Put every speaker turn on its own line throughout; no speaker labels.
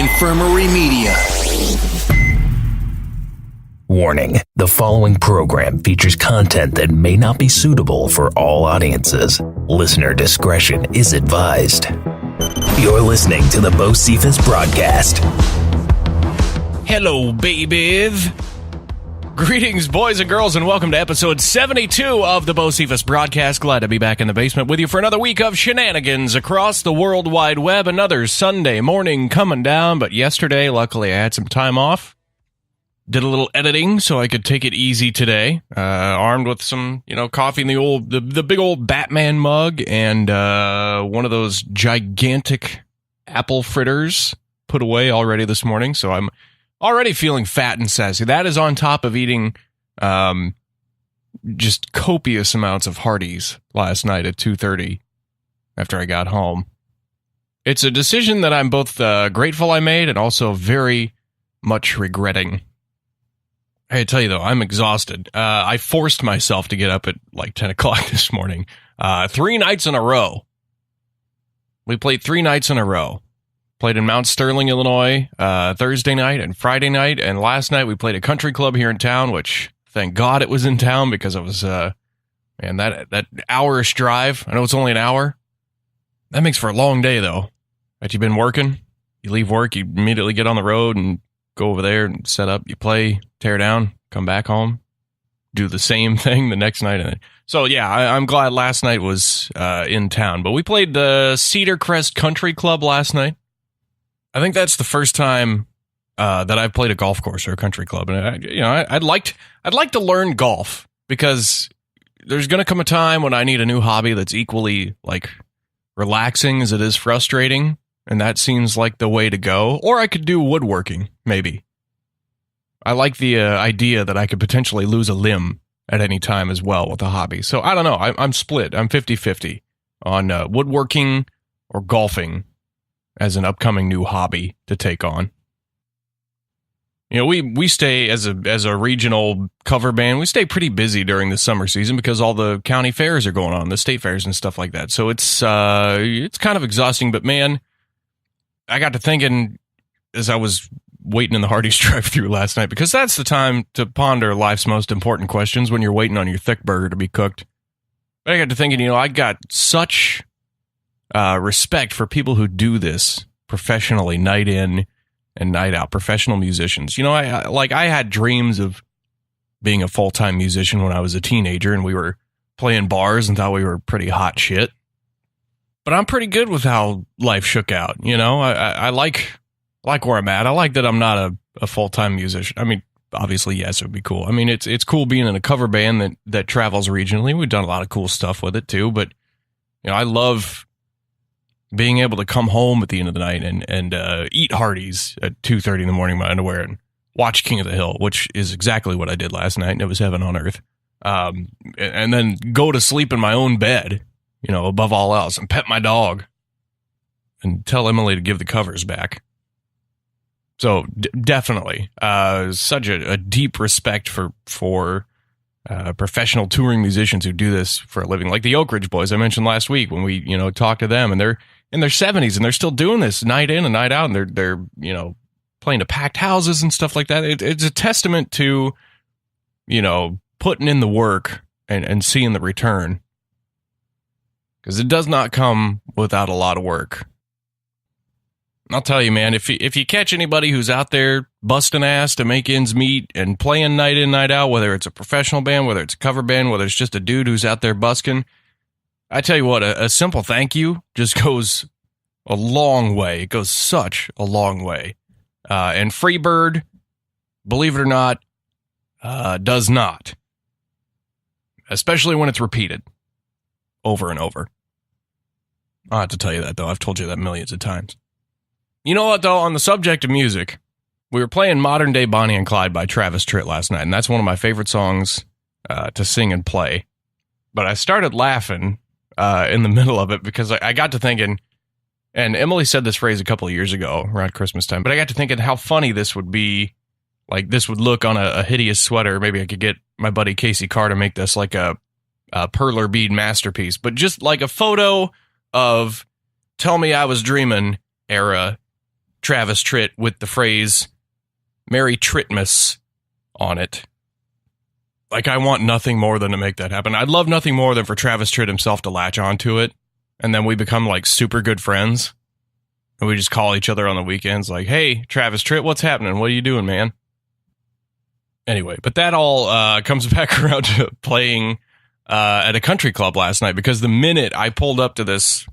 Infirmary Media.
Warning, the following program features content that may not be suitable for all audiences. Listener discretion is advised. You're listening to the Beau broadcast.
Hello, baby. Greetings, boys and girls, and welcome to episode 72 of the Beau broadcast. Glad to be back in the basement with you for another week of shenanigans across the World Wide Web. Another Sunday morning coming down, but yesterday, luckily, I had some time off. Did a little editing so I could take it easy today. Armed with some, coffee in the big old Batman mug and one of those gigantic apple fritters put away already this morning. So I'm already feeling fat and sassy. That is on top of eating just copious amounts of Hardee's last night at 2:30 after I got home. It's a decision that I'm both grateful I made and also very much regretting. I tell you, though, I'm exhausted. I forced myself to get up at like 10 o'clock this morning. 3 nights in a row. We played 3 nights in a row. Played in Mount Sterling, Illinois, Thursday night and Friday night. And last night we played a country club here in town, which thank God it was in town because it was, that hour-ish drive. I know it's only an hour. That makes for a long day, though. That you've been working. You leave work, you immediately get on the road and go over there and set up. You play, tear down, come back home, do the same thing the next night. So, yeah, I'm glad last night was in town. But we played the Cedar Crest Country Club last night. I think that's the first time that I've played a golf course or a country club. And, I'd like to learn golf because there's going to come a time when I need a new hobby that's equally, relaxing as it is frustrating. And that seems like the way to go. Or I could do woodworking, maybe. I like the idea that I could potentially lose a limb at any time as well with a hobby. So I don't know. I'm split. I'm 50-50 on woodworking or golfing as an upcoming new hobby to take on. We stay as a regional cover band. We stay pretty busy during the summer season because all the county fairs are going on, the state fairs and stuff like that. So it's kind of exhausting. But man, I got to thinking as I was waiting in the Hardee's drive-thru last night, because that's the time to ponder life's most important questions when you're waiting on your thick burger to be cooked. But I got to thinking, I got such respect for people who do this professionally, night in and night out, professional musicians. I had dreams of being a full-time musician when I was a teenager, and we were playing bars and thought we were pretty hot shit. But I'm pretty good with how life shook out. I like where I'm at. I like that I'm not a full-time musician. I mean, obviously, yes, it would be cool. I mean, it's cool being in a cover band that travels regionally. We've done a lot of cool stuff with it too. But I love being able to come home at the end of the night and eat Hardee's at 2:30 in the morning in my underwear and watch King of the Hill, which is exactly what I did last night, and it was heaven on earth. And then go to sleep in my own bed, above all else, and pet my dog and tell Emily to give the covers back. So definitely, such a deep respect for professional touring musicians who do this for a living, like the Oak Ridge Boys I mentioned last week when we talked to them, and they're in their 70s and they're still doing this night in and night out, and they're playing to packed houses and stuff like that. It's a testament to putting in the work and seeing the return, because it does not come without a lot of work. I'll tell you, man, if you catch anybody who's out there busting ass to make ends meet and playing night in, night out, whether it's a professional band, whether it's a cover band, whether it's just a dude who's out there busking, I tell you what, a simple thank you just goes a long way. It goes such a long way. And Freebird, believe it or not, does not. Especially when it's repeated over and over. I'll have to tell you that, though. I've told you that millions of times. You know what, though? On the subject of music, we were playing Modern Day Bonnie and Clyde by Travis Tritt last night, and that's one of my favorite songs to sing and play. But I started laughing in the middle of it because I got to thinking, and Emily said this phrase a couple of years ago around Christmas time, but I got to thinking how funny this would be, like this would look on a hideous sweater. Maybe I could get my buddy Casey Carr to make this like a perler bead masterpiece, but just like a photo of Tell Me I Was Dreamin' era Travis Tritt with the phrase Merry Trittmas on it. Like, I want nothing more than to make that happen. I'd love nothing more than for Travis Tritt himself to latch onto it, and then we become, like, super good friends. And we just call each other on the weekends like, hey, Travis Tritt, what's happening? What are you doing, man? Anyway, but that all comes back around to playing at a country club last night, because the minute I pulled up to this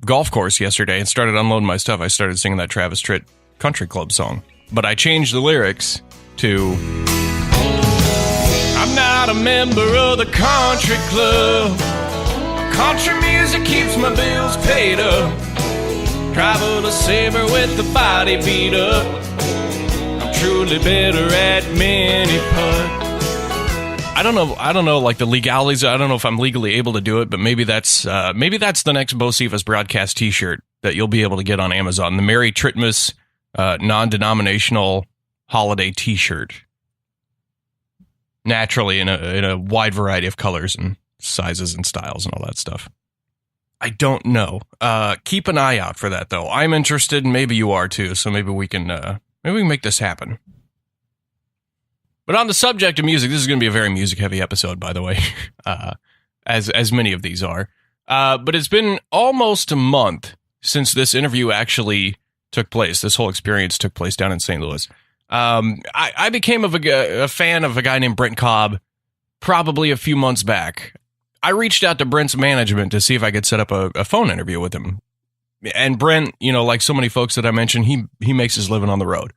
golf course yesterday and started unloading my stuff, I started singing that Travis Tritt country club song. But I changed the lyrics to, I'm not a member of the country club. Country music keeps my bills paid up. Travel a saber with the body beat up. I'm truly better at mini putt. I don't know, like the legalities. I don't know if I'm legally able to do it, but maybe that's the next Beau Cephas broadcast T-shirt that you'll be able to get on Amazon. The Merry Trittmas non-denominational holiday T-shirt. Naturally, in a wide variety of colors and sizes and styles and all that stuff. I don't know. Keep an eye out for that, though. I'm interested, and maybe you are too. So maybe we can make this happen. But on the subject of music, this is going to be a very music-heavy episode, by the way, as many of these are. But it's been almost a month since this interview actually took place. This whole experience took place down in St. Louis. I became a fan of a guy named Brent Cobb probably a few months back. I reached out to Brent's management to see if I could set up a phone interview with him. And Brent, like so many folks that I mentioned, he makes his living on the road.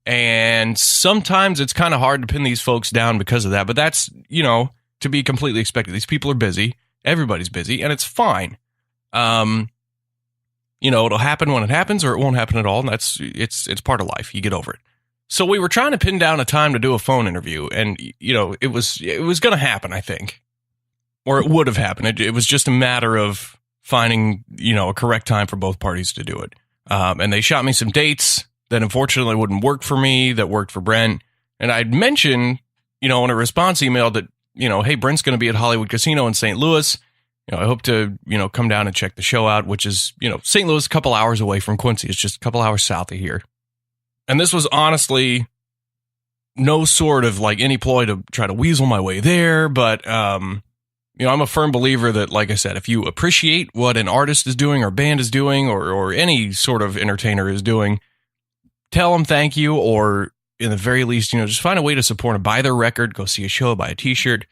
And sometimes it's kind of hard to pin these folks down because of that. But that's, to be completely expected. These people are busy. Everybody's busy, and it's fine. It'll happen when it happens, or it won't happen at all. And it's part of life. You get over it. So we were trying to pin down a time to do a phone interview, and it was going to happen, I think, or it would have happened. It was just a matter of finding a correct time for both parties to do it. And they shot me some dates that unfortunately wouldn't work for me, that worked for Brent. And I'd mentioned, in a response email that, hey, Brent's going to be at Hollywood Casino in St. Louis. I hope to, come down and check the show out, which is, St. Louis, a couple hours away from Quincy. It's just a couple hours south of here. And this was honestly no sort of like any ploy to try to weasel my way there. But, I'm a firm believer that, like I said, if you appreciate what an artist is doing or band is doing or any sort of entertainer is doing, tell them thank you, or in the very least, just find a way to support them. Buy their record, go see a show, buy a T-shirt,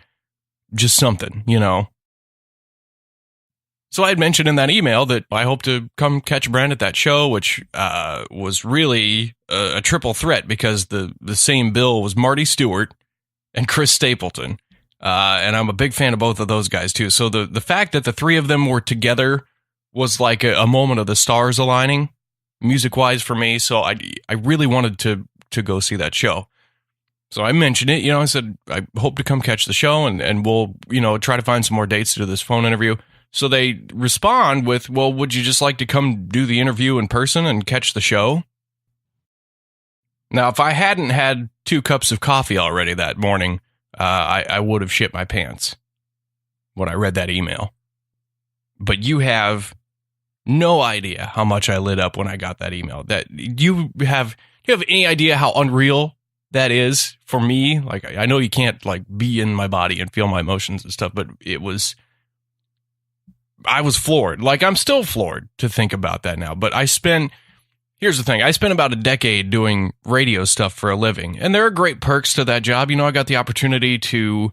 just something, So I had mentioned in that email that I hope to come catch Brent at that show, which was really a triple threat because the same bill was Marty, Stuart, and Chris Stapleton. And I'm a big fan of both of those guys, too. So the fact that the three of them were together was like a moment of the stars aligning, music-wise, for me. So I really wanted to go see that show. So I mentioned it, I said, I hope to come catch the show, and we'll, try to find some more dates to do this phone interview. So they respond with, well, would you just like to come do the interview in person and catch the show? Now, if I hadn't had 2 cups of coffee already that morning, I would have shit my pants when I read that email. But you have no idea how much I lit up when I got that email. That you have any idea how unreal that is for me? Like, I know you can't like be in my body and feel my emotions and stuff, but I was floored. Like, I'm still floored to think about that now. But here's the thing. I spent about a decade doing radio stuff for a living, and there are great perks to that job. I got the opportunity to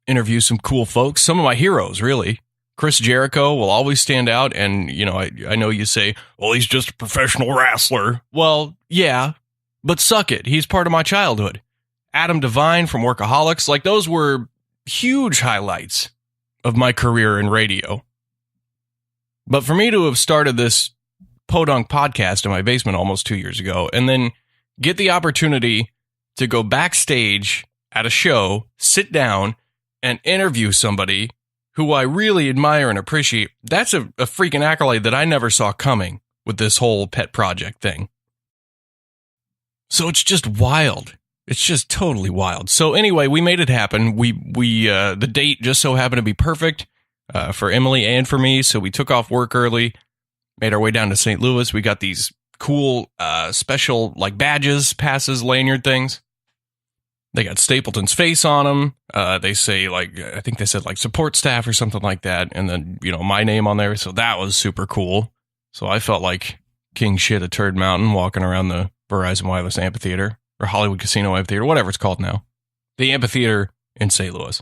interview some cool folks, some of my heroes, really. Chris Jericho will always stand out, and, I know you say, well, he's just a professional wrestler. Well, yeah, but suck it. He's part of my childhood. Adam Devine from Workaholics, like, those were huge highlights of my career in radio. But for me to have started this Podunk podcast in my basement almost 2 years ago, and then get the opportunity to go backstage at a show, sit down, and interview somebody who I really admire and appreciate, that's a freaking accolade that I never saw coming with this whole pet project thing. So it's just wild. It's just totally wild. So anyway, we made it happen. We the date just so happened to be perfect for Emily and for me, so we took off work early, Made our way down to St. Louis. We got these cool special like badges, passes, lanyard things. They got Stapleton's face on them. They say like, I think they said like support staff or something like that. And then, my name on there. So that was super cool. So I felt like king shit at Turd Mountain walking around the Verizon Wireless Amphitheater or Hollywood Casino Amphitheater, whatever it's called now. The amphitheater in St. Louis.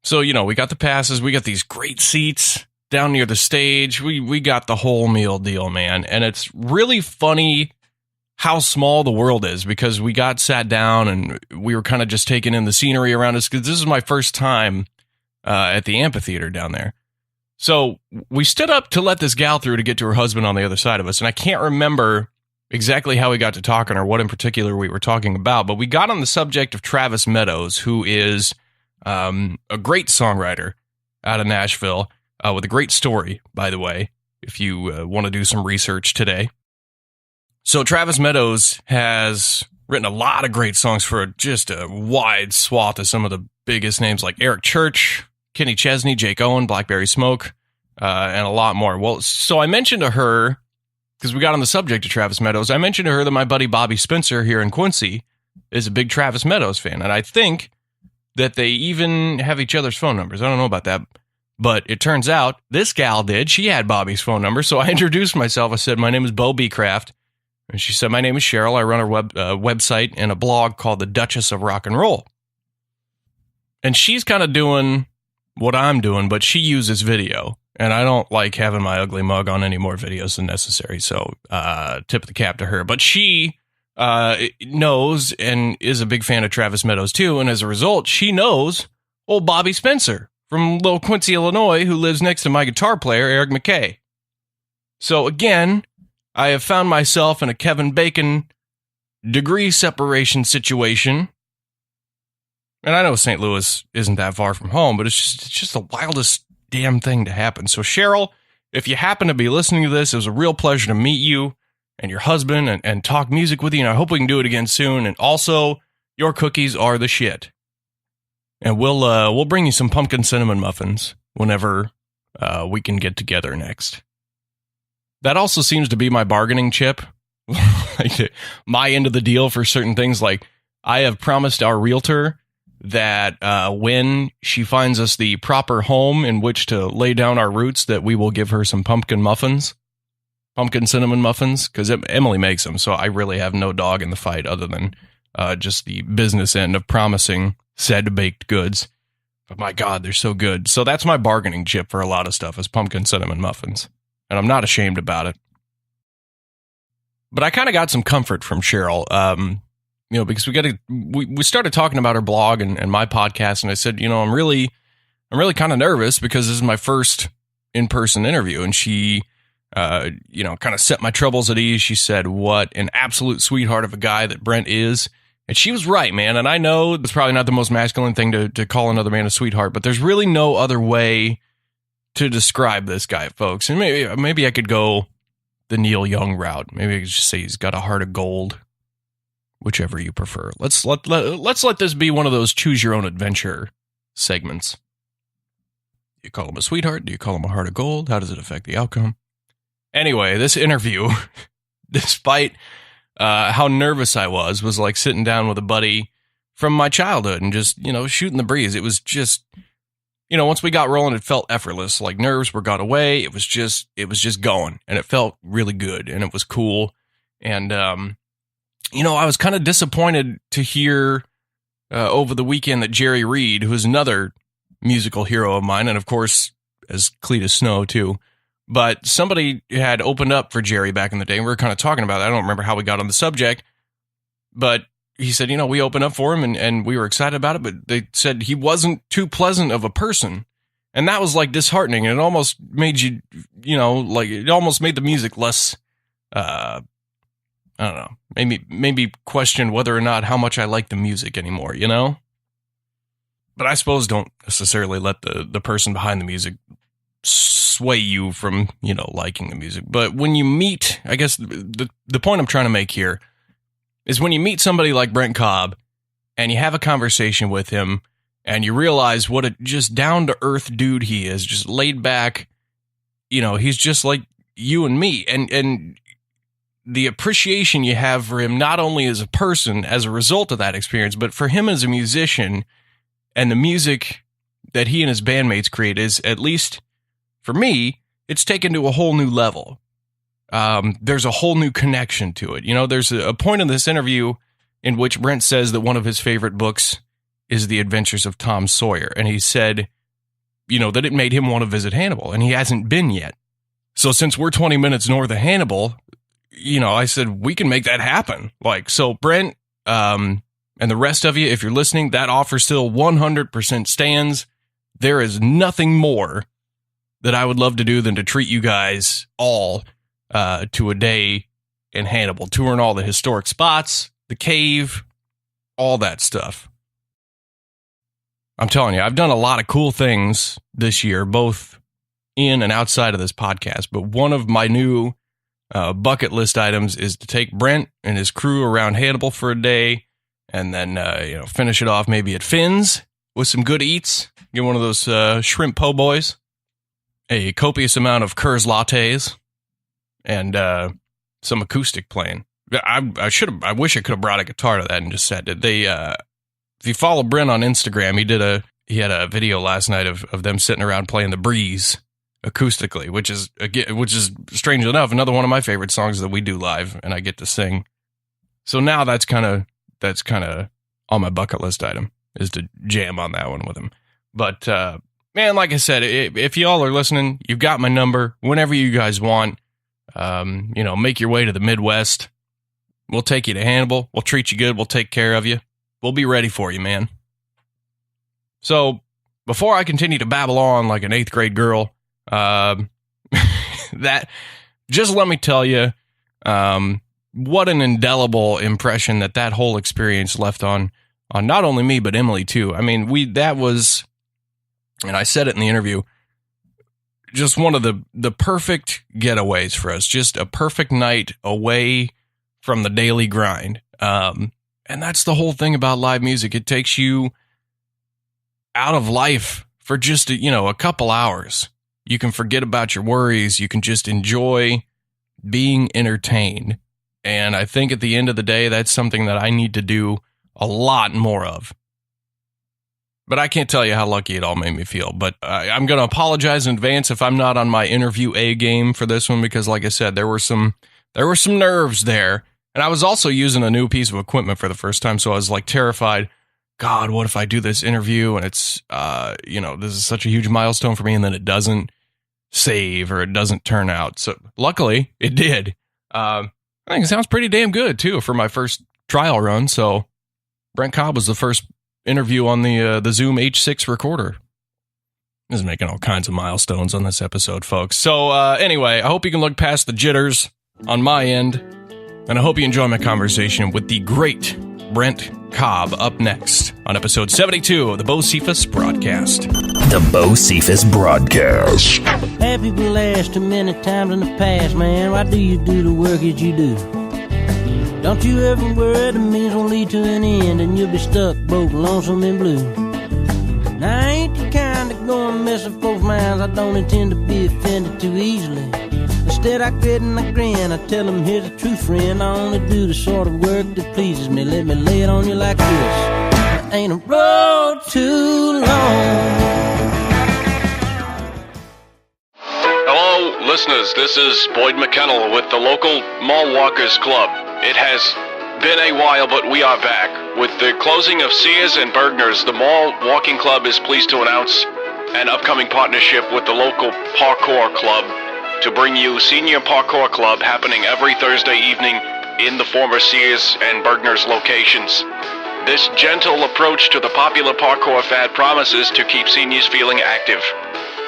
So, we got the passes. We got these great seats down near the stage. We got the whole meal deal, man. And it's really funny how small the world is because we got sat down and we were kind of just taking in the scenery around us because this is my first time at the amphitheater down there. So we stood up to let this gal through to get to her husband on the other side of us. And I can't remember exactly how we got to talking or what in particular we were talking about, but we got on the subject of Travis Meadows, who is a great songwriter out of Nashville with a great story, by the way, if you want to do some research today. So Travis Meadows has written a lot of great songs for just a wide swath of some of the biggest names like Eric Church, Kenny Chesney, Jake Owen, Blackberry Smoke, and a lot more. Well, so I mentioned to her, because we got on the subject of Travis Meadows, I mentioned to her that my buddy Bobby Spencer here in Quincy is a big Travis Meadows fan. And I think that they even have each other's phone numbers. I don't know about that. But it turns out this gal did. She had Bobby's phone number. So I introduced myself. I said, my name is Beau Beecraft. And she said, my name is Cheryl. I run a website and a blog called The Duchess of Rock and Roll. And she's kind of doing what I'm doing, but she uses video. And I don't like having my ugly mug on any more videos than necessary. So tip of the cap to her. But she knows and is a big fan of Travis Meadows, too. And as a result, she knows old Bobby Spencer from Little Quincy, Illinois, who lives next to my guitar player, Eric McKay. So again, I have found myself in a Kevin Bacon degree separation situation. And I know St. Louis isn't that far from home, but it's just the wildest damn thing to happen. So Cheryl, if you happen to be listening to this, it was a real pleasure to meet you and your husband and talk music with you. And I hope we can do it again soon. And also, your cookies are the shit. And we'll bring you some pumpkin cinnamon muffins whenever we can get together next. That also seems to be my bargaining chip, like my end of the deal for certain things. Like I have promised our realtor that when she finds us the proper home in which to lay down our roots, that we will give her some pumpkin cinnamon muffins, because Emily makes them. So I really have no dog in the fight other than just the business end of promising said baked goods. But my God, they're so good. So that's my bargaining chip for a lot of stuff is pumpkin cinnamon muffins. And I'm not ashamed about it. But I kind of got some comfort from Cheryl, because we started talking about her blog and my podcast. And I said, I'm really kind of nervous because this is my first in-person interview. And she, kind of set my troubles at ease. She said, what an absolute sweetheart of a guy that Brent is. And she was right, man. And I know it's probably not the most masculine thing to call another man a sweetheart, but there's really no other way to describe this guy, folks. And maybe I could go the Neil Young route. Maybe I could just say he's got a heart of gold, whichever you prefer. Let's let this be one of those choose your own adventure segments. Do you call him a sweetheart? Do you call him a heart of gold? How does it affect the outcome? Anyway, this interview, despite how nervous I was like sitting down with a buddy from my childhood and just, shooting the breeze. It was just, once we got rolling, it felt effortless. Like nerves were got away. It was just going, and it felt really good, and it was cool. And, I was kind of disappointed to hear over the weekend that Jerry Reed, who is another musical hero of mine, and of course, as Cletus Snow too, but somebody had opened up for Jerry back in the day. And we were kind of talking about it. I don't remember how we got on the subject, but he said, we opened up for him and we were excited about it, but they said he wasn't too pleasant of a person. And that was like disheartening. And it almost made you, it almost made the music less, I don't know, maybe question whether or not how much I like the music anymore, But I suppose don't necessarily let the person behind the music sway you from, liking the music. But when you meet, I guess the point I'm trying to make here is when you meet somebody like Brent Cobb and you have a conversation with him and you realize what a just down to earth dude he is, just laid back, he's just like you and me, and the appreciation you have for him, not only as a person as a result of that experience, but for him as a musician and the music that he and his bandmates create is, at least for me, it's taken to a whole new level. There's a whole new connection to it. There's a point in this interview in which Brent says that one of his favorite books is The Adventures of Tom Sawyer. And he said, that it made him want to visit Hannibal, and he hasn't been yet. So since we're 20 minutes north of Hannibal, I said, we can make that happen. So Brent, and the rest of you, if you're listening, that offer still 100% stands. There is nothing more that I would love to do than to treat you guys all to a day in Hannibal, touring all the historic spots, the cave, all that stuff. I'm telling you, I've done a lot of cool things this year, both in and outside of this podcast, but one of my new bucket list items is to take Brent and his crew around Hannibal for a day, and then finish it off maybe at Finn's with some good eats. Get one of those shrimp po' boys, a copious amount of Kurz lattes, and some acoustic playing. I wish I could have brought a guitar to that and just said it. If you follow Brent on Instagram, he had a video last night of them sitting around playing The Breeze acoustically, which is strange enough another one of my favorite songs that we do live and I get to sing. So now that's kind of on my bucket list item, is to jam on that one with him. But man, like I said, if y'all are listening, you've got my number. Whenever you guys want, make your way to the Midwest. We'll take you to Hannibal. We'll treat you good. We'll take care of you. We'll be ready for you, man. So before I continue to babble on like an 8th grade girl, that just let me tell you what an indelible impression that whole experience left on not only me but Emily too. I mean, that was, and I said it in the interview, just one of the perfect getaways for us. Just a perfect night away from the daily grind. And that's the whole thing about live music. It takes you out of life for just a couple hours. You can forget about your worries. You can just enjoy being entertained. And I think at the end of the day, that's something that I need to do a lot more of. But I can't tell you how lucky it all made me feel. But I'm going to apologize in advance if I'm not on my interview A game for this one, because like I said, there were some nerves there. And I was also using a new piece of equipment for the first time, so I was like terrified. God, what if I do this interview and it's, this is such a huge milestone for me, and then it doesn't save or it doesn't turn out. So luckily it did. I think it sounds pretty damn good too for my first trial run. So Brent Cobb was the first interview on the Zoom H6 recorder. This is making all kinds of milestones on this episode, folks. So anyway, I hope you can look past the jitters on my end. And I hope you enjoy my conversation with the great Brent Cobb up next on episode 72 of the Beau Cephas Broadcast.
The Beau Cephas Broadcast.
Have people asked too many times in the past, man, why do you do the work that you do? Don't you ever worry the means won't lead to an end and you'll be stuck, broke, lonesome, and blue. Now, I ain't the kind that go and mess with folks' minds. I don't intend to be offended too easily. Instead, I grit and I grin. I tell them, here's a true friend. I only do the sort of work that pleases me. Let me lay it on you like this. There ain't a road too long.
Hello, listeners. This is Boyd McKennell with the local Mall Walkers Club. It has been a while, but we are back. With the closing of Sears and Bergner's, the Mall Walking Club is pleased to announce an upcoming partnership with the local Parkour Club to bring you Senior Parkour Club happening every Thursday evening in the former Sears and Bergner's locations. This gentle approach to the popular parkour fad promises to keep seniors feeling active.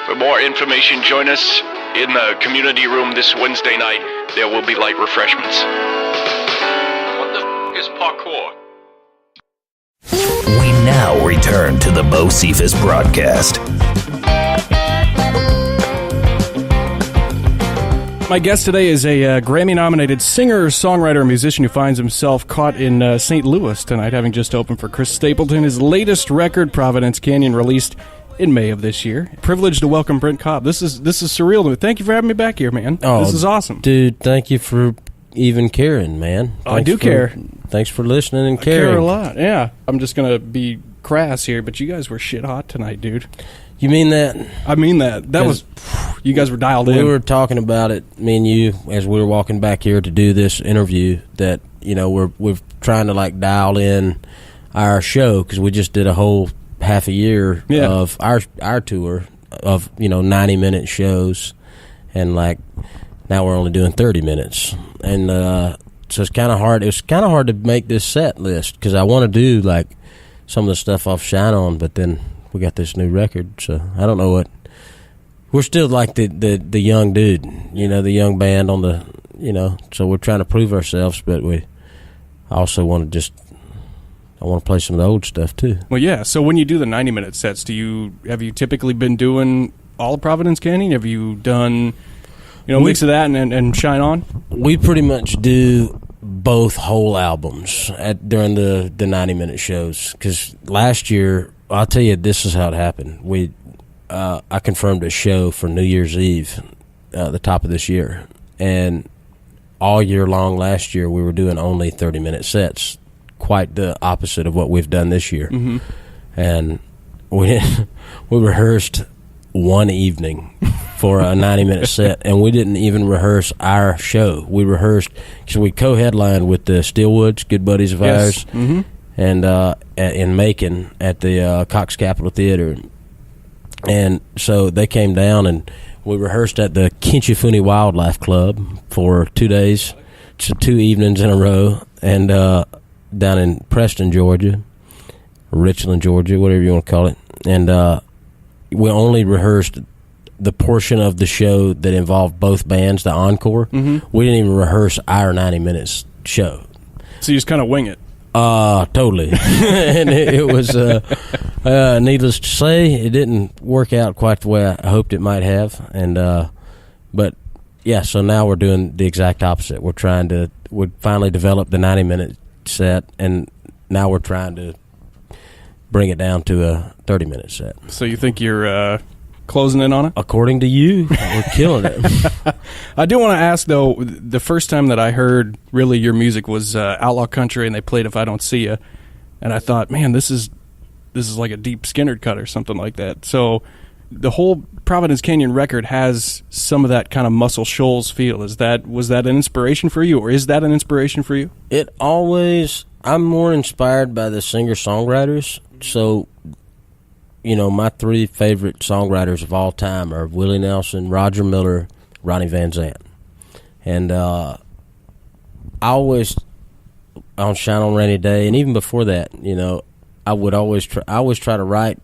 For more information, join us in the community room this Wednesday night. There will be light refreshments. What the f*** is parkour?
We now return to the Beau Cephas Broadcast.
My guest today is a Grammy-nominated singer, songwriter, and musician who finds himself caught in St. Louis tonight, having just opened for Chris Stapleton. His latest record, Providence Canyon, released in May of this year. Privileged to welcome Brent Cobb. This is surreal to me. Thank you for having me back here, man.
Oh,
this is awesome.
Dude, thank you for even caring, man.
I do care.
Thanks for listening and
I
caring.
care a lot, yeah. I'm just going to be crass here, but you guys were shit hot tonight, dude.
You mean that?
I mean that. That was, you guys were dialed in.
We were talking about it, me and you, as we were walking back here to do this interview, that, you know, we're trying to, like, dial in our show, because we just did a whole half a year of our tour of, you know, 90-minute shows, and, like, now we're only doing 30 minutes. And so it's kind of hard. It was kind of hard to make this set list, because I want to do, like, some of the stuff off Shine On, but then we got this new record, so I don't know what. We're still like the young dude, you know, the young band on the, you know, so we're trying to prove ourselves, but I also want to I want to play some of the old stuff too.
Well, yeah, so when you do the 90-minute sets, have you typically been doing all of Providence Canyon? Have you done, you know, mix of that and Shine On?
We pretty much do both whole albums during the 90-minute shows, because last year, I'll tell you, this is how it happened. I confirmed a show for New Year's Eve, the top of this year, and all year long last year we were doing only 30-minute sets, quite the opposite of what we've done this year.
Mm-hmm.
And we rehearsed one evening for a 90-minute set, and we didn't even rehearse our show. We rehearsed because we co-headlined with the Steelwoods, good buddies of ours.
Mm-hmm.
And in Macon at the Cox Capitol Theater. And so they came down, and we rehearsed at the Kinchifuni Wildlife Club for 2 days, so 2 evenings in a row, and down in Preston, Georgia, or Richland, Georgia, whatever you want to call it. And we only rehearsed the portion of the show that involved both bands, the encore.
Mm-hmm.
We didn't even rehearse our 90 minutes show.
So you just kind of wing it.
Totally. And it was, needless to say, it didn't work out quite the way I hoped it might have. And, but yeah, so now we're doing the exact opposite. We finally developed the 90-minute set, and now we're trying to bring it down to a 30-minute set.
So you think you're, closing in on it?
According to you, we're killing it.
I do want to ask, though, the first time that I heard really your music was Outlaw Country, and they played If I Don't See Ya, and I thought, man, this is like a Deep Skinner cut or something like that. So the whole Providence Canyon record has some of that kind of Muscle Shoals feel. Was that an inspiration for you, or is that an inspiration for you?
I'm more inspired by the singer-songwriters, so, you know, my 3 favorite songwriters of all time are Willie Nelson, Roger Miller, Ronnie Van Zant. And I always, on Shine On Rainy Day, and even before that, you know, I always try to write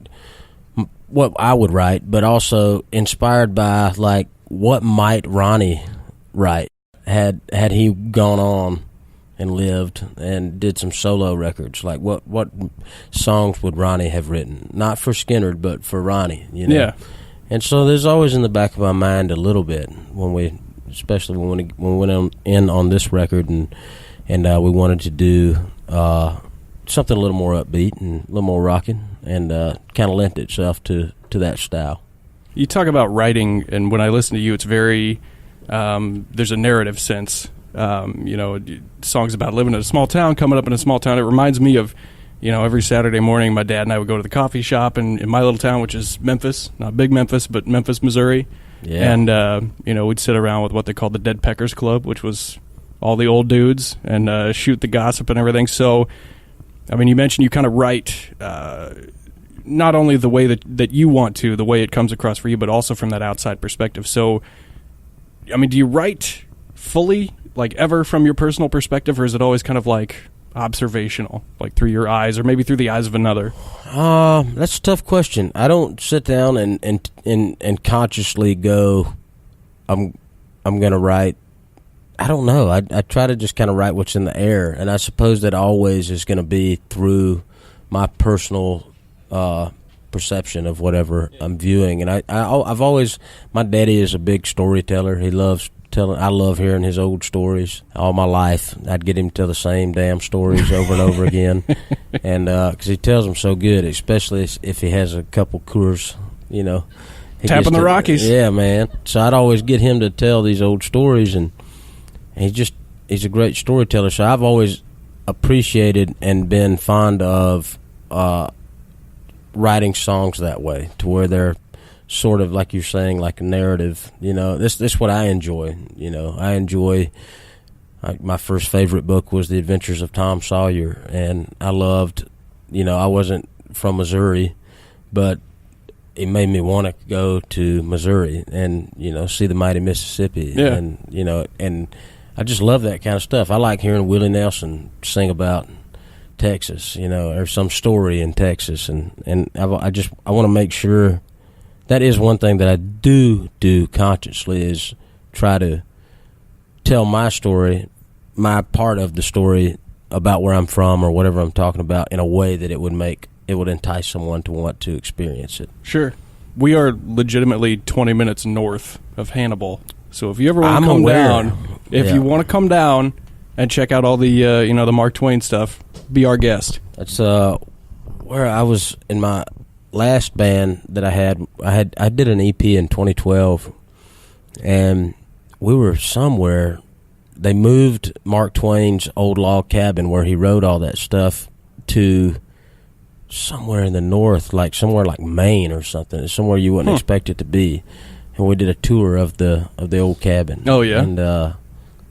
what I would write, but also inspired by, like, what might Ronnie write had he gone on and lived and did some solo records. Like, what songs would Ronnie have written? Not for Skinner, but for Ronnie, you know?
Yeah.
And so there's always in the back of my mind a little bit, especially when we went in on this record, and we wanted to do something a little more upbeat and a little more rocking, and kind of lent itself to that style.
You talk about writing, and when I listen to you, it's very, there's a narrative sense. You know, songs about living in a small town, coming up in a small town. It reminds me of, you know, every Saturday morning my dad and I would go to the coffee shop in my little town, which is Memphis, not big Memphis, but Memphis, Missouri.
Yeah.
And, you know, we'd sit around with what they called the Dead Peckers Club, which was all the old dudes, and shoot the gossip and everything. So, I mean, you mentioned you kind of write not only the way that you want to, the way it comes across for you, but also from that outside perspective. So, I mean, do you write fully, like, ever from your personal perspective, or is it always kind of like observational, like through your eyes, or maybe through the eyes of another?
That's a tough question. I don't sit down and consciously go, I'm gonna write. I don't know. I try to just kind of write what's in the air, and I suppose that always is going to be through my personal perception of whatever I'm viewing. And I've always, my daddy is a big storyteller. He loves telling. I love hearing his old stories. All my life, I'd get him to tell the same damn stories over and over again, and because he tells them so good, especially if he has a couple Coors, you know.
Tapping the Rockies.
Yeah, man. So I'd always get him to tell these old stories, and he's a great storyteller. So I've always appreciated and been fond of writing songs that way, to where they're sort of like you're saying, like a narrative. You know, this is what I enjoy. You know, I enjoy. My first favorite book was The Adventures of Tom Sawyer, and I loved. You know, I wasn't from Missouri, but it made me want to go to Missouri and, you know, see the mighty Mississippi.
Yeah.
And, you know, and I just love that kind of stuff. I like hearing Willie Nelson sing about Texas, you know, or some story in Texas. And I want to make sure that is one thing that I do consciously, is try to tell my story, my part of the story about where I'm from or whatever I'm talking about, in a way that it would entice someone to want to experience it.
Sure. We are legitimately 20 minutes north of Hannibal. So if you ever want to come down, you want to come down and check out all the the Mark Twain stuff, be our guest.
That's where I was in my last band that I had. I did an EP in 2012, and we were somewhere. They moved Mark Twain's old log cabin where he wrote all that stuff to somewhere in the north, like somewhere like Maine or something, somewhere you wouldn't expect it to be. And we did a tour of the old cabin.
Oh yeah,
and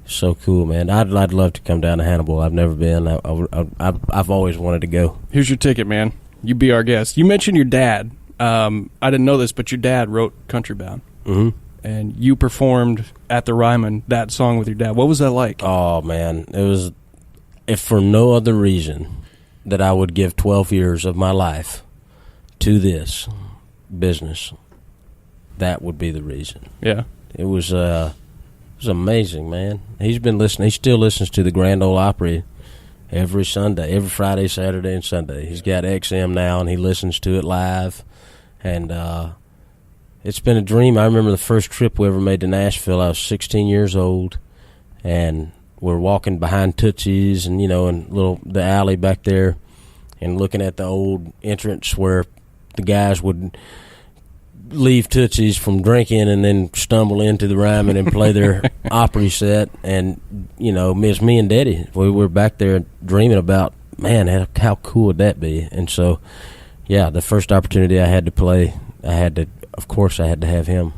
so cool, man. I'd love to come down to Hannibal. I've never been. I've always wanted to go.
Here's your ticket, man. You be our guest. You mentioned your dad. I didn't know this, but your dad wrote Country Bound.
Mm-hmm.
And you performed at the Ryman that song with your dad. What was that like?
Oh man, it was. If for no other reason that I would give 12 years of my life to this business, that would be the reason.
Yeah.
It was amazing, man. He's been listening. He still listens to the Grand Ole Opry every Sunday, every Friday, Saturday, and Sunday. He's got XM now, and he listens to it live. And it's been a dream. I remember the first trip we ever made to Nashville. I was 16 years old, and we're walking behind Tootsie's and, you know, and the alley back there, and looking at the old entrance where the guys would leave Tootsie's from drinking and then stumble into the Ryman and play their Opry set. And, you know, me and Daddy, we were back there dreaming about, man, how cool would that be? And so, yeah, the first opportunity I had to play, of course I had to have him.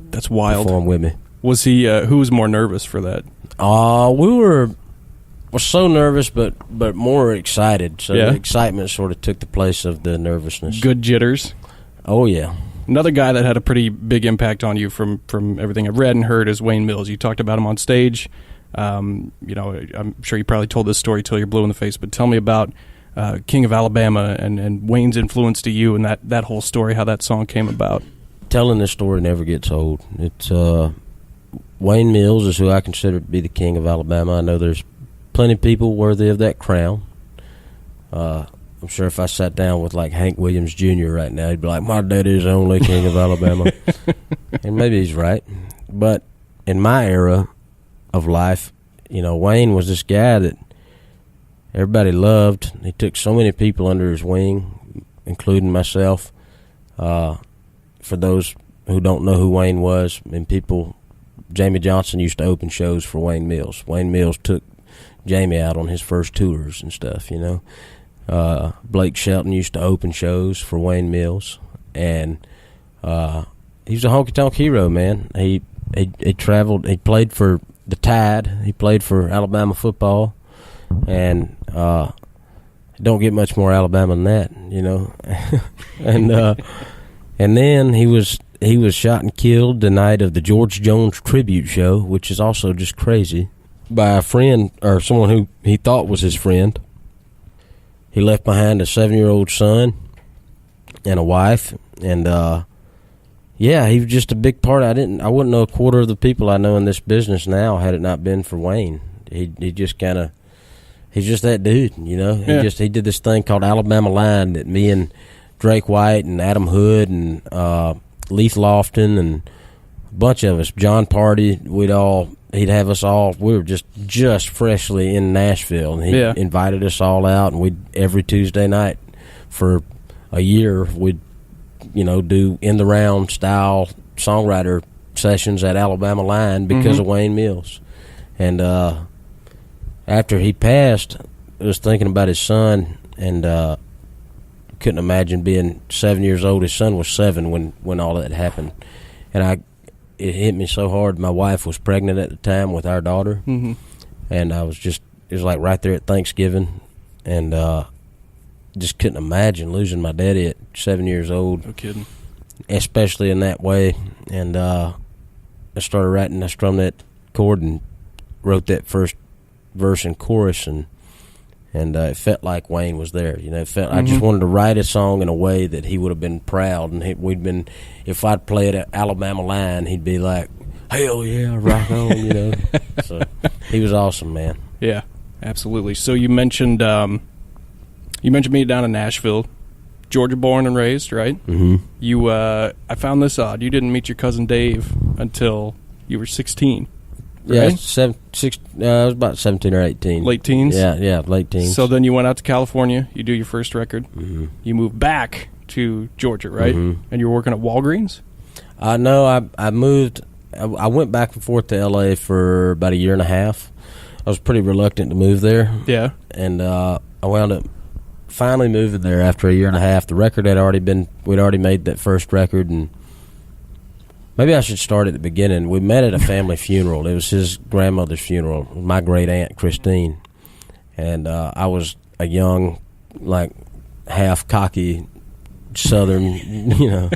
That's wild.
Perform with me.
Was he, who was more nervous for that?
We were so nervous, but more excited. So
yeah.
The excitement sort of took the place of the nervousness.
Good jitters.
Oh yeah.
Another guy that had a pretty big impact on you from everything I've read and heard is Wayne Mills. You talked about him on stage. You know, I'm sure you probably told this story till you're blue in the face, but tell me about King of Alabama and Wayne's influence to you and that whole story, how that song came about.
Telling this story never gets old. It's Wayne Mills is who I consider to be the king of Alabama. I know there's plenty of people worthy of that crown. I'm sure if I sat down with like Hank Williams Jr. right now, he'd be like, my daddy is the only king of Alabama. And maybe he's right. But in my era of life, you know, Wayne was this guy that everybody loved. He took so many people under his wing, including myself. For those who don't know who Wayne was, and people, Jamie Johnson used to open shows for Wayne Mills. Wayne Mills took Jamie out on his first tours and stuff, you know. Blake Shelton used to open shows for Wayne Mills, and he was a honky-tonk hero, man. He traveled. He played for the Tide. He played for Alabama football, and don't get much more Alabama than that, you know. And then he was shot and killed the night of the George Jones tribute show, which is also just crazy, by a friend or someone who he thought was his friend. He left behind a 7-year-old son and a wife, and yeah, he was just a big part. I wouldn't know a quarter of the people I know in this business now had it not been for Wayne. He just kind of, he's just that dude, you know.
Yeah.
He did this thing called Alabama Line that me and Drake White and Adam Hood and Leith Lofton and a bunch of us, John Party, we'd all he'd have us all. We were just freshly in Nashville, and he invited us all out, and we'd every Tuesday night for a year we'd do in the round style songwriter sessions at Alabama Line because of Wayne Mills. And after he passed, I was thinking about his son, and couldn't imagine being 7 years old. His son was 7 when all that happened, and it hit me so hard. My wife was pregnant at the time with our daughter, and it was like right there at Thanksgiving, and just couldn't imagine losing my daddy at 7 years old.
No kidding.
Especially in that way. And I started writing. I strummed that chord and wrote that first verse and chorus, and it felt like Wayne was there. It felt I just wanted to write a song in a way that he would have been proud, and if I'd play it at Alabama Line, he'd be like, "Hell yeah, rock on!" So he was awesome, man.
Yeah, absolutely. So you mentioned me down in Nashville, Georgia, born and raised, right? Mm-hmm. You, I found this odd. You didn't meet your cousin Dave until you were 16. Right?
Yeah, I was about 17 or 18.
Late teens?
Yeah, late teens.
So then you went out to California. You do your first record. Mm-hmm. You moved back to Georgia, right? Mm-hmm. And you were working at Walgreens?
No, I moved. I went back and forth to L.A. for about a year and a half. I was pretty reluctant to move there. Yeah. And I wound up finally moving there after a year and a half. The record we'd already made that first record, and maybe I should start at the beginning. We met at a family funeral. It was his grandmother's funeral, my great aunt Christine, and I was a young, like half cocky Southern,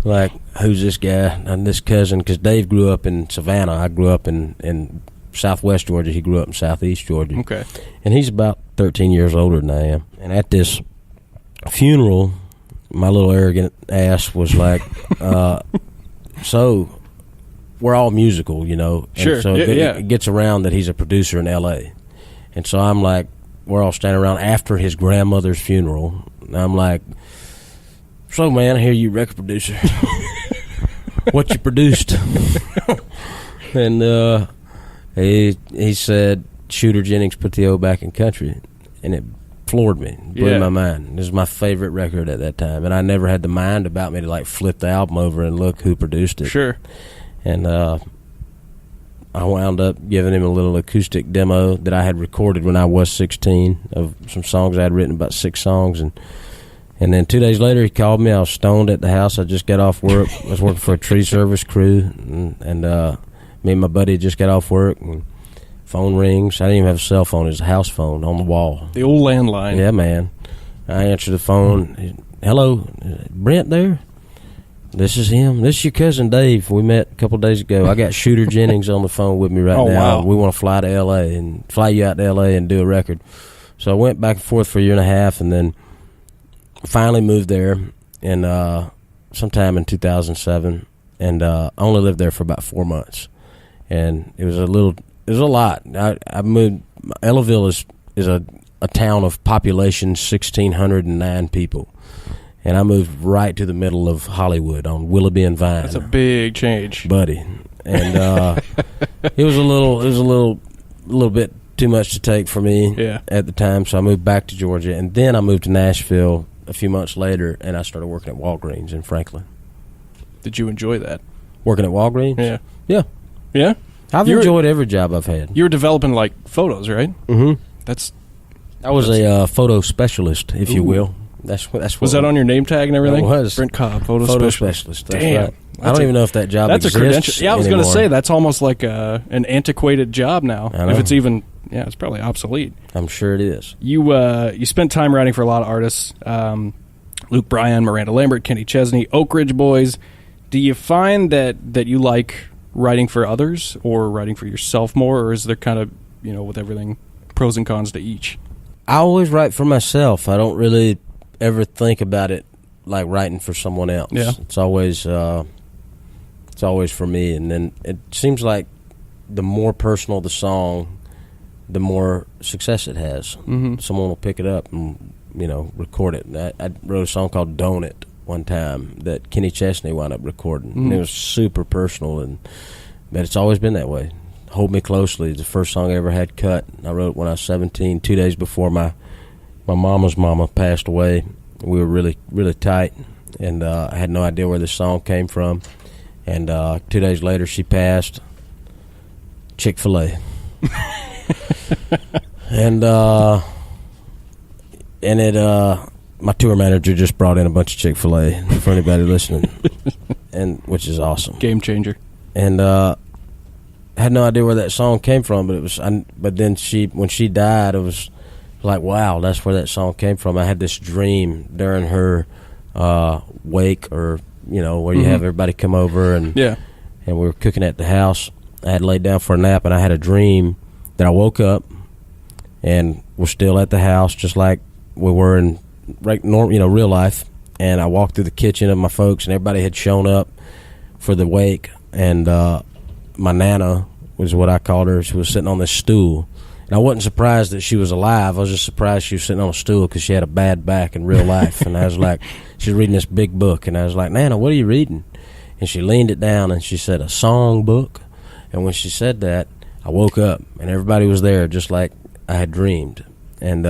like, who's this guy and this cousin? Because Dave grew up in Savannah. I grew up in Southwest Georgia. He grew up in Southeast Georgia. Okay, and he's about 13 years older than I am. And at this funeral, my little arrogant ass was like, so we're all musical,
Sure.
And so it gets around that he's a producer in L.A. And so I'm like, we're all standing around after his grandmother's funeral. And I'm like, so, man, I hear you record producer. What you produced? And he said, Shooter Jennings put the O back in country. And it floored me, blew my mind. This was my favorite record at that time, and I never had the mind about me to like flip the album over and look who produced it. Sure. And I wound up giving him a little acoustic demo that I had recorded when I was 16 of some songs I had written, about 6 songs, and then 2 days later he called me. I was stoned at the house. I just got off work. I was working for a tree service crew, and me and my buddy just got off work, and phone rings. I didn't even have a cell phone. It was a house phone on the wall.
The old landline.
Yeah, man. I answered the phone. Hello, Brent there? This is him. This is your cousin Dave. We met a couple days ago. I got Shooter Jennings on the phone with me right now. Wow. We want to fly to L.A. and fly you out to L.A. and do a record. So I went back and forth for a year and a half, and then finally moved there in sometime in 2007, and I only lived there for about 4 months. And it was a lot. I moved. Ellaville is a town of population 1,609 people, and I moved right to the middle of Hollywood on Willoughby and Vine.
That's a big change,
buddy. And it was a little bit too much to take for me at the time. So I moved back to Georgia, and then I moved to Nashville a few months later, and I started working at Walgreens in Franklin.
Did you enjoy that?
Working at Walgreens? Yeah. I've enjoyed every job I've had.
You were developing, like, photos, right? Mm-hmm.
I was a photo specialist, if you will. That's what
was that on your name tag and everything?
It was.
Brent Cobb, photo specialist.
That's Damn. Right. I don't even know if that job exists. That's a credential.
Yeah, I was going to say, that's almost like an antiquated job now. If it's even, it's probably obsolete.
I'm sure it is.
You spent time writing for a lot of artists. Luke Bryan, Miranda Lambert, Kenny Chesney, Oak Ridge Boys. Do you find that you like writing for others or writing for yourself more, or is there kind of, with everything, pros and cons to each?
I always write for myself. I don't really ever think about it like writing for someone else. Yeah. It's always for me, and then it seems like the more personal the song, the more success it has. Mm-hmm. Someone will pick it up and record it. I wrote a song called "Don't It" one time that Kenny Chesney wound up recording, and it was super personal, but it's always been that way.
Hold Me Closely is the first song I ever had cut. I wrote it when I was 17, 2 days before my mama's mama passed away. We were really, really tight, and I had no idea where this song came from. And 2 days later, she passed. Chick-fil-A. and my tour manager just brought in a bunch of Chick-fil-A for anybody listening, and which is awesome.
Game changer.
And I had no idea where that song came from, but it was. But then when she died, it was like, wow, that's where that song came from. I had this dream during her wake, or where you have everybody come over, and we were cooking at the house. I had laid down for a nap, and I had a dream that I woke up and was still at the house, just like we were in real life. And I walked through the kitchen of my folks, and everybody had shown up for the wake. And my Nana was what I called her. She was sitting on this stool. And I wasn't surprised that she was alive. I was just surprised she was sitting on a stool because she had a bad back in real life. And I was like, she's reading this big book. And I was like, Nana, what are you reading? And she leaned it down, and she said, a song book. And when she said that, I woke up, and everybody was there just like I had dreamed. And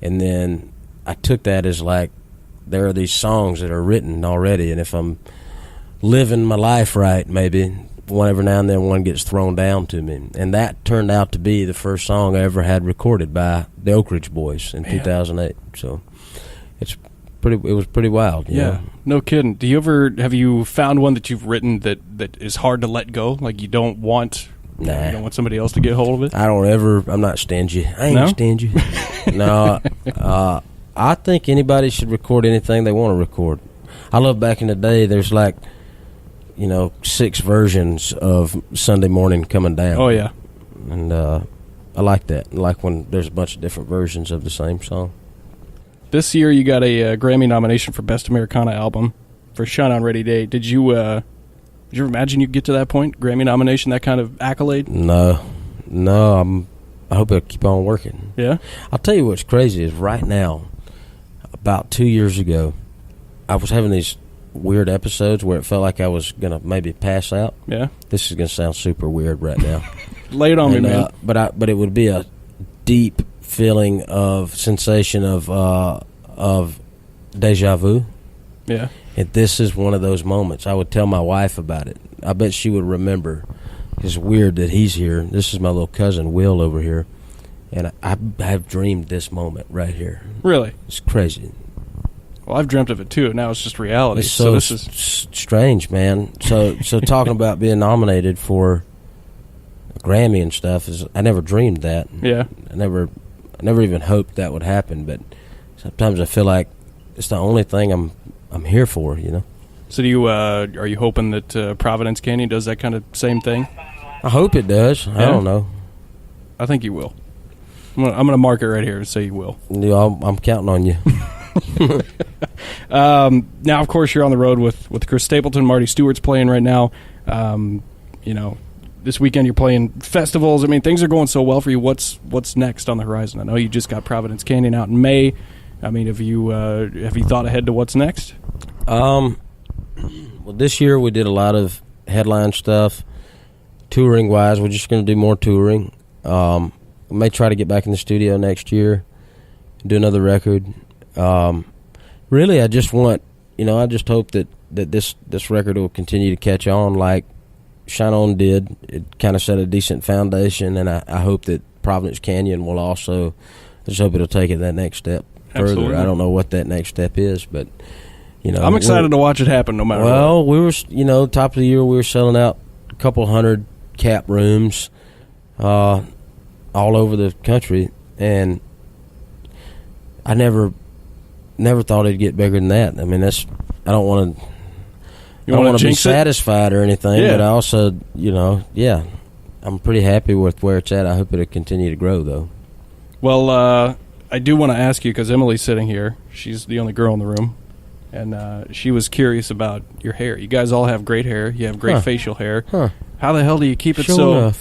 then I took that as like, there are these songs that are written already, and if I'm living my life right, maybe every now and then one gets thrown down to me. And that turned out to be the first song I ever had recorded by the Oak Ridge Boys in 2008. So it was pretty wild. You know?
No kidding. Have you found one that you've written that is hard to let go? Like you don't want you don't want somebody else to get hold of it?
I'm not stingy. I ain't stingy. No. I think anybody should record anything they want to record. I love back in the day, there's like, 6 versions of Sunday Morning Coming Down.
Oh, yeah.
And I like that. I like when there's a bunch of different versions of the same song.
This year you got a Grammy nomination for Best Americana Album for Shine On Ready Day. Did you ever imagine you'd get to that point? Grammy nomination, that kind of accolade?
No. I hope I keep on working.
Yeah?
I'll tell you what's crazy is right now, about 2 years ago, I was having these weird episodes where it felt like I was going to maybe pass out.
Yeah?
This is going to sound super weird right now.
Lay it on me, man.
But it would be a deep feeling of sensation of deja vu.
Yeah.
And this is one of those moments. I would tell my wife about it. I bet she would remember. It's weird that he's here. This is my little cousin, Will, over here. And I have dreamed this moment right here.
Really?
It's crazy.
Well, I've dreamt of it, too. Now it's just reality.
It's so
this is
strange, man. So talking about being nominated for a Grammy and stuff, I never dreamed that.
Yeah.
I never even hoped that would happen, but sometimes I feel like it's the only thing I'm here for,
So are you hoping that Providence Canyon does that kind of same thing?
I hope it does. Yeah. I don't know.
I think you will. I'm gonna mark it right here and say you will.
I'm counting on you.
Now, of course, you're on the road with Chris Stapleton. Marty Stewart's playing right now. This weekend you're playing festivals. I mean, things are going so well for you. What's next on the horizon? I know you just got Providence Canyon out in May. I mean, have you thought ahead to what's next?
Well, this year we did a lot of headline stuff. Touring wise, we're just going to do more touring. We may try to get back in the studio next year, do another record. Really, I just want, I just hope that this record will continue to catch on like Shine On did. It kind of set a decent foundation, and I hope that Providence Canyon will also, I just hope it'll take it that next step further.
Absolutely.
I don't know what that next step is, but,
I'm excited to watch it happen no matter what.
Well, we were, top of the year, we were selling out a couple hundred cap rooms all over the country, and I never thought it'd get bigger than that. I mean, I don't want to be satisfied or anything, but I also, I'm pretty happy with where it's at. I hope it'll continue to grow, though.
Well, I do want to ask you, because Emily's sitting here. She's the only girl in the room, and she was curious about your hair. You guys all have great hair. You have great facial hair. Huh. How the hell do you keep it so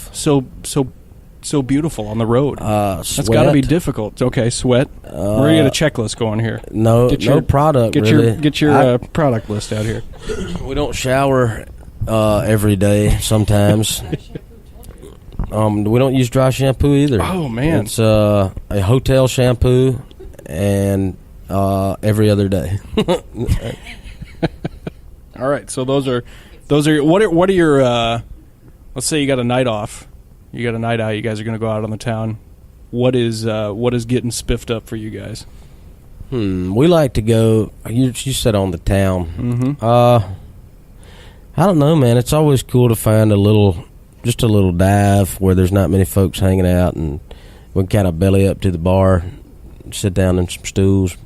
beautiful on the road? That's got to be difficult. Okay, sweat. We're gonna get a checklist going here.
No product.
Get your product list out here.
We don't shower every day. Sometimes We don't use dry shampoo either.
Oh, man.
It's a hotel shampoo and every other day.
All right, so those are what are your let's say you got a night off. You got a night out, you guys are going to go out on the town. What is getting spiffed up for you guys?
We like to go, you said on the town.
Mm-hmm.
I don't know, man. It's always cool to find a little dive where there's not many folks hanging out, and we can kind of belly up to the bar, sit down in some stools,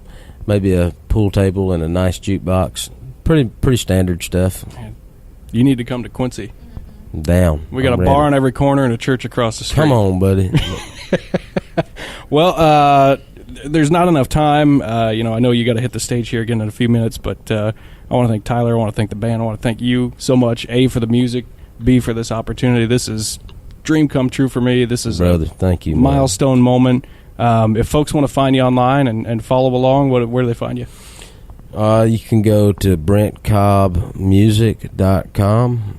maybe a pool table and a nice jukebox. Pretty standard stuff.
You need to come to Quincy.
Down.
We got a bar on every corner and a church across the street.
Come on, buddy.
Well, there's not enough time. I know you got to hit the stage here again in a few minutes, but I want to thank Tyler. I want to thank the band. I want to thank you so much, A, for the music, B, for this opportunity. This is dream come true for me. This is
brother, thank you,
milestone moment. If folks want to find you online and follow along, where do they find you?
You can go to BrentCobbMusic.com,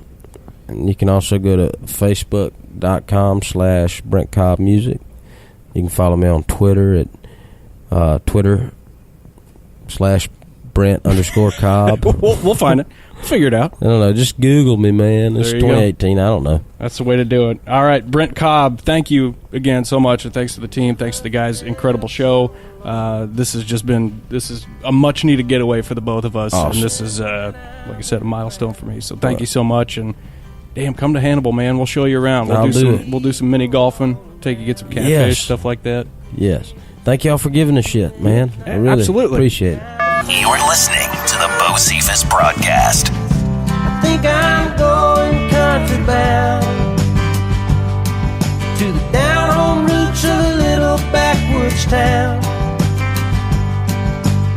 and you can also go to Facebook.com/BrentCobbMusic. You can follow me on Twitter at Twitter/Brent_Cobb.
We'll find it. We'll figure it out.
I don't know. Just Google me, man. It's 2018. Go. I don't know.
That's the way to do it. All right, Brent Cobb, thank you again so much, and thanks to the team. Thanks to the guys. Incredible show. This is a much-needed getaway for the both of us, awesome. And this is, like I said, a milestone for me. So thank you so much, and damn, come to Hannibal, man. We'll show you around. We'll do some mini golfing, take you get some catfish, stuff like that.
Yes. Thank y'all for giving a shit, man. I really appreciate it.
You're listening to the Beau Cephas broadcast.
I think I'm going country bound to the down-home roots of a little backwoods town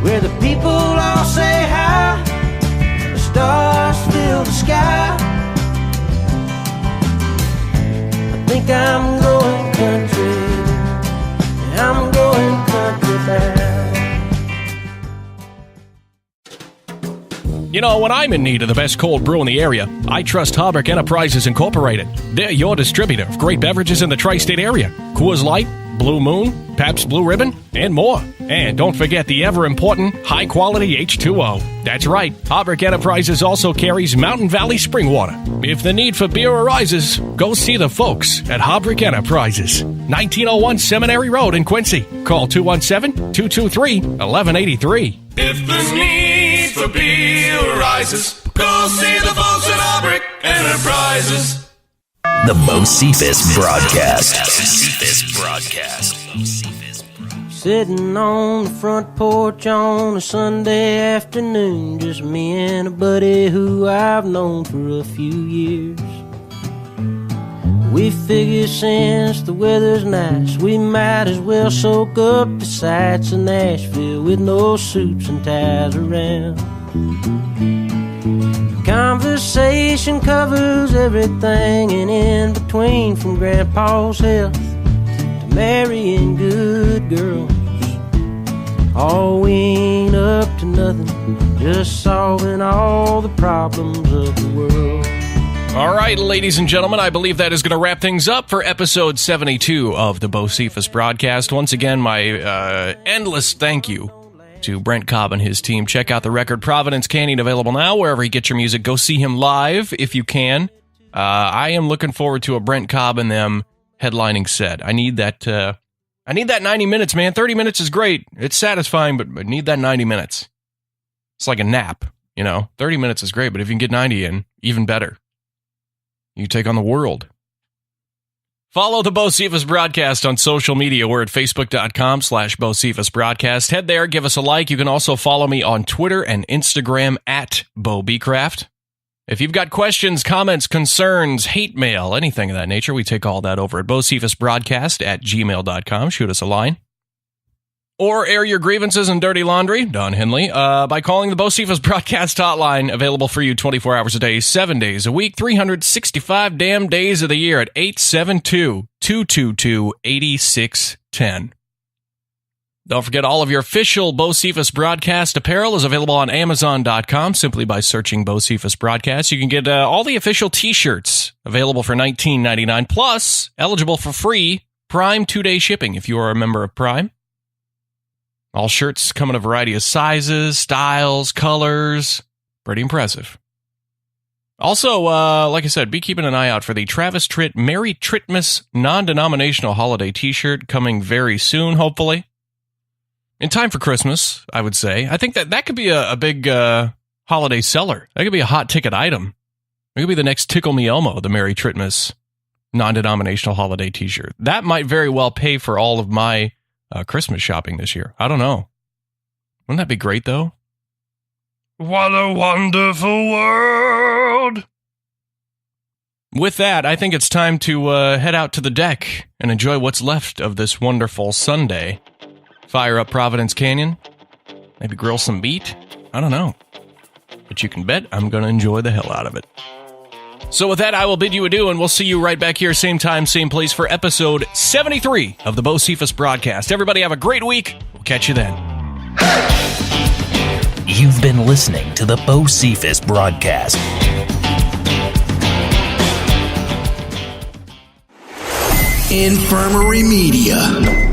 where the people all say hi, the stars fill the sky. I think I'm going country, I'm going country bound.
You know, when I'm in need of the best cold brew in the area, I trust Hobbrick Enterprises Incorporated. They're your distributor of great beverages in the tri-state area. Coors Light, Blue Moon, Pabst Blue Ribbon, and more. And don't forget the ever-important high-quality H2O. That's right, Hobbrick Enterprises also carries Mountain Valley spring water. If the need for beer arises, go see the folks at Hobbrick Enterprises. 1901 Seminary Road in Quincy. Call 217-223-1183.
If the need for beer arises, go see the folks at Hobbrick Enterprises.
The Beau Cephas broadcast.
Sitting on the front porch on a Sunday afternoon, just me and a buddy who I've known for a few years. We figure since the weather's nice, we might as well soak up the sights of Nashville with no suits and ties around. Conversation covers everything and in between, from Grandpa's health to marrying good girls. Oh, we ain't up to nothing, just solving all the problems of the world.
All right, ladies and gentlemen, I believe that is going to wrap things up for episode 72 of the Beau Cephas broadcast. Once again, my endless thank you to Brent Cobb and his team. Check out the record Providence Canyon, available now wherever you get your music. Go see him live if you can. I am looking forward to a Brent Cobb and them headlining set. I need that 90 minutes, man. 30 minutes is great. It's satisfying, but I need that 90 minutes. It's like a nap, 30 minutes is great, but if you can get 90 in, even better. You take on the world. Follow the Beau Cephas broadcast on social media. We're at facebook.com/Beau Cephas broadcast. Head there, give us a like. You can also follow me on Twitter and Instagram at Beau Bcraft. If you've got questions, comments, concerns, hate mail, anything of that nature, we take all that over at BeauCephasBroadcast@gmail.com. Shoot us a line. Or air your grievances and dirty laundry, Don Henley, by calling the Beau Cephas broadcast hotline, available for you 24 hours a day, 7 days a week, 365 damn days of the year at 872-222-8610. Don't forget, all of your official Beau Cephas Broadcast apparel is available on Amazon.com simply by searching Beau Cephas Broadcast. You can get all the official T-shirts available for $19.99, plus eligible for free Prime 2-day shipping if you are a member of Prime. All shirts come in a variety of sizes, styles, colors. Pretty impressive. Also, like I said, be keeping an eye out for the Travis Tritt Merry Trittmas non-denominational holiday T-shirt coming very soon, hopefully. In time for Christmas, I would say. I think that could be a big holiday seller. That could be a hot ticket item. It could be the next Tickle Me Elmo, the Merry Trittmas non-denominational holiday T-shirt. That might very well pay for all of my Christmas shopping this year. I don't know. Wouldn't that be great, though?
What a wonderful world!
With that, I think it's time to head out to the deck and enjoy what's left of this wonderful Sunday. Fire up Providence Canyon, maybe grill some meat. I don't know. But you can bet I'm going to enjoy the hell out of it. So with that, I will bid you adieu, and we'll see you right back here, same time, same place, for episode 73 of the Beau Cephas Broadcast. Everybody have a great week. We'll catch you then.
You've been listening to the Beau Cephas Broadcast.
Infirmary Media.